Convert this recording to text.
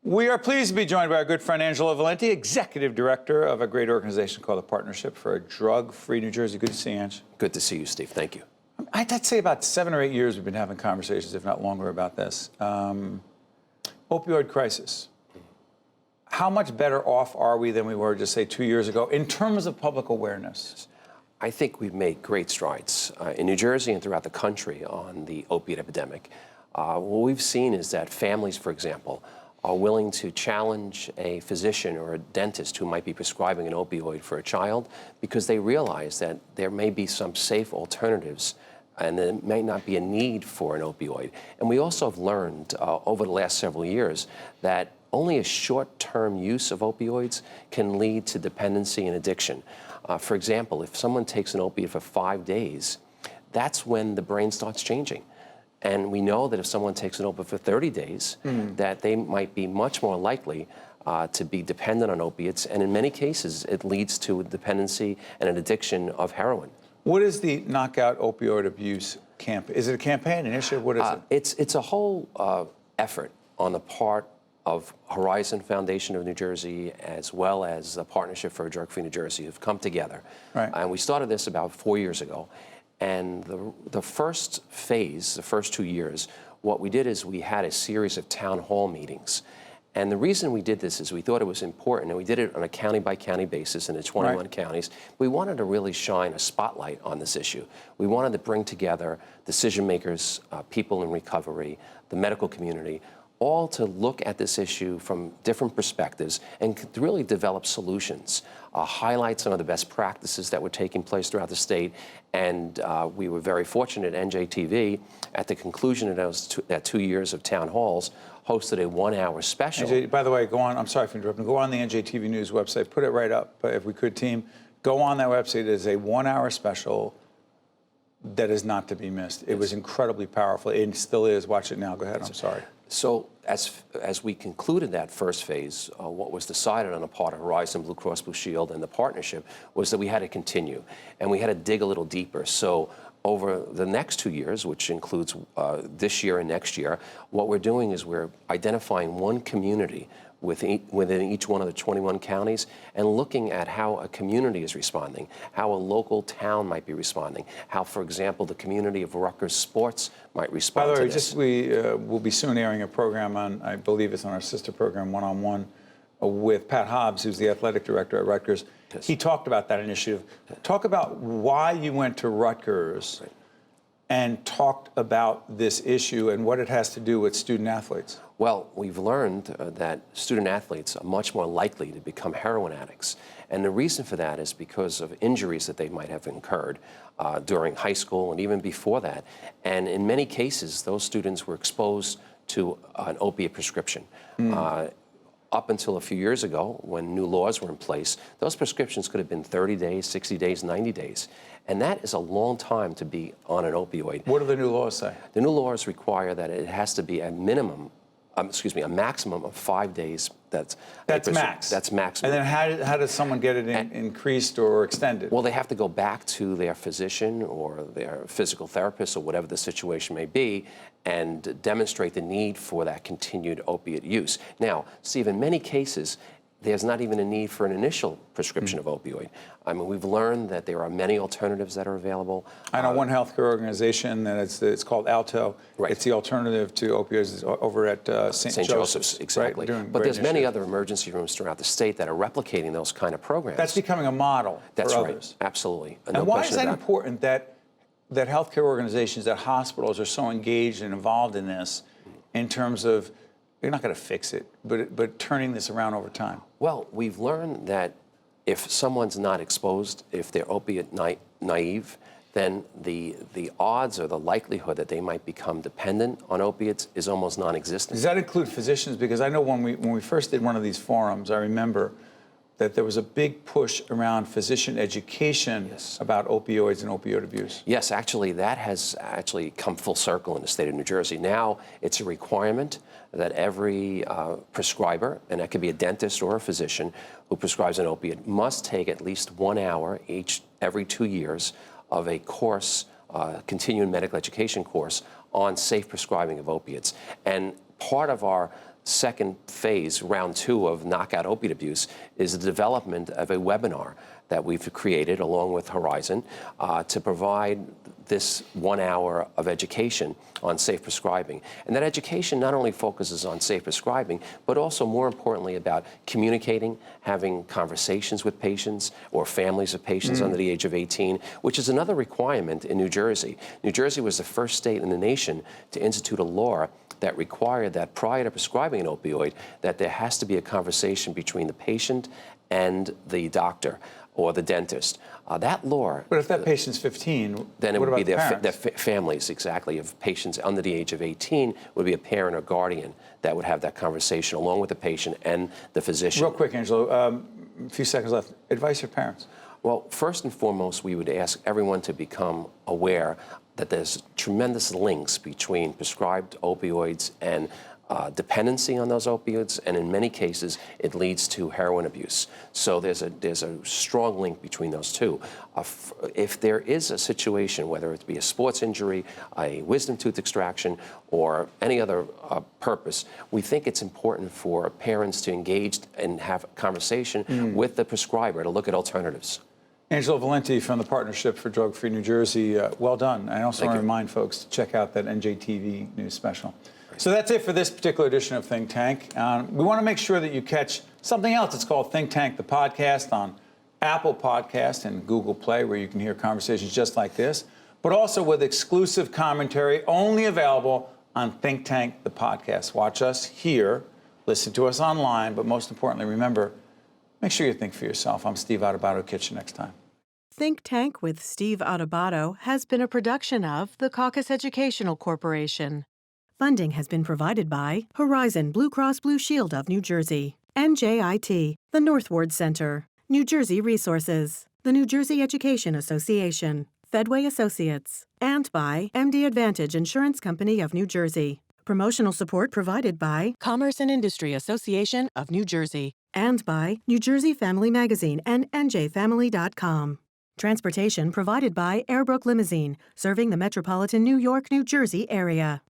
We are pleased to be joined by our good friend Angelo Valente, Executive Director of a great organization called the Partnership for a Drug-Free New Jersey. Good to see you, Ange. Good to see you, Steve. Thank you. I'd say about 7 or 8 years we've been having conversations, if not longer, about this. Opioid crisis. How much better off are we than we were just, say, 2 years ago in terms of public awareness? I think we've made great strides in New Jersey and throughout the country on the opiate epidemic. What we've seen is that families, for example, are willing to challenge a physician or a dentist who might be prescribing an opioid for a child because they realize that there may be some safe alternatives and there may not be a need for an opioid. And we also have learned over the last several years that only a short-term use of opioids can lead to dependency and addiction. For example, if someone takes an opiate for 5 days, that's when the brain starts changing. And we know that if someone takes an opiate for 30 days, that they might be much more likely to be dependent on opiates. And in many cases, it leads to a dependency and an addiction of heroin. What is the Knockout Opioid Abuse campaign? Is it a campaign, an initiative? What is it? It's a whole effort on the part of Horizon Foundation of New Jersey, as well as the Partnership for a Drug-Free New Jersey, have come together. Right. And we started this about 4 years ago. And the first phase, the first 2 years, what we did is we had a series of town hall meetings. And the reason we did this is we thought it was important, and we did it on a county-by-county basis in the 21 counties. We wanted to really shine a spotlight on this issue. We wanted to bring together decision makers, people in recovery, the medical community, all to look at this issue from different perspectives and to really develop solutions, highlight some of the best practices that were taking place throughout the state. And we were very fortunate at NJTV, at the conclusion of that 2 years of town halls, hosted a 1-hour special. By the way, go on, I'm sorry for interrupting, go on the NJTV News website, put it right up, if we could, team. Go on that website. It is a 1-hour special that is not to be missed. It was incredibly powerful. It still is. Watch it now. Go ahead. I'm sorry. So as we concluded that first phase, what was decided on the part of Horizon Blue Cross Blue Shield and the partnership was that we had to continue, and we had to dig a little deeper. So over the next 2 years, which includes this year and next year, what we're doing is we're identifying one community within each one of the 21 counties and looking at how a community is responding, how a local town might be responding, how, for example, the community of Rutgers sports might respond to this. By the way, we will be soon airing a program on, I believe it's on our sister program, One-on-One, with Pat Hobbs, who's the athletic director at Rutgers. Yes. He talked about that initiative. Talk about why you went to Rutgers and talked about this issue and what it has to do with student athletes. Well, we've learned that student athletes are much more likely to become heroin addicts. And the reason for that is because of injuries that they might have incurred during high school and even before that. And in many cases, those students were exposed to an opiate prescription. Up until a few years ago, when new laws were in place, those prescriptions could have been 30 days, 60 days, 90 days. And that is a long time to be on an opioid. What do the new laws say? The new laws require that it has to be a minimum, a maximum of 5 days. That's max. That's maximum. And then how does someone get it increased or extended? Well, they have to go back to their physician or their physical therapist or whatever the situation may be and demonstrate the need for that continued opiate use. Now, Steve, in many cases, there's not even a need for an initial prescription of opioid. I mean, we've learned that there are many alternatives that are available. I know one healthcare organization that it's called Alto. Right. It's the alternative to opioids over at St. Joseph's, exactly. Right? But there's many other emergency rooms throughout the state that are replicating those kind of programs. That's becoming a model for others. That's right, absolutely. And why is that important that healthcare organizations, that hospitals are so engaged and involved in this in terms of, you're not going to fix it, but turning this around over time? Well, we've learned that if someone's not exposed, if they're opiate naive, then the odds or the likelihood that they might become dependent on opiates is almost non-existent. Does that include physicians? Because I know when we first did one of these forums, I remember that there was a big push around physician education about opioids and opioid abuse. Yes, actually, that has actually come full circle in the state of New Jersey. Now it's a requirement that every prescriber, and that could be a dentist or a physician who prescribes an opiate, must take at least 1 hour every 2 years of a course, continuing medical education course on safe prescribing of opiates. And part of our second phase, round 2 of Knockout Opiate Abuse, is the development of a webinar that we've created along with Horizon to provide this 1 hour of education on safe prescribing. And that education not only focuses on safe prescribing, but also more importantly about communicating, having conversations with patients or families of patients under the age of 18, which is another requirement in New Jersey. New Jersey was the first state in the nation to institute a law that required that prior to prescribing an opioid, that there has to be a conversation between the patient and the doctor or the dentist. That law... But if that patient's 15, then it what would be about their parents? families, exactly, of patients under the age of 18 would be a parent or guardian that would have that conversation along with the patient and the physician. Real quick, Angelo, a few seconds left. Advice for parents? Well, first and foremost, we would ask everyone to become aware that there's tremendous links between prescribed opioids and dependency on those opioids, and in many cases, it leads to heroin abuse. So there's a strong link between those two. If there is a situation, whether it be a sports injury, a wisdom tooth extraction, or any other purpose, we think it's important for parents to engage and have a conversation with the prescriber to look at alternatives. Angelo Valente from the Partnership for Drug-Free New Jersey, well done. I also want to remind folks to check out that NJTV news special. So that's it for this particular edition of Think Tank. We want to make sure that you catch something else. It's called Think Tank, the podcast, on Apple Podcast and Google Play, where you can hear conversations just like this, but also with exclusive commentary only available on Think Tank, the podcast. Watch us here, listen to us online, but most importantly, remember, make sure you think for yourself. I'm Steve Adubato. Catch you next time. Think Tank with Steve Adubato has been a production of the CAUCUS Educational Corporation. Funding has been provided by Horizon Blue Cross Blue Shield of New Jersey, NJIT, the Northward Center, New Jersey Resources, the New Jersey Education Association, Fedway Associates, and by MD Advantage Insurance Company of New Jersey. Promotional support provided by Commerce and Industry Association of New Jersey, and by New Jersey Family Magazine and NJFamily.com. Transportation provided by Airbrook Limousine, serving the metropolitan New York, New Jersey area.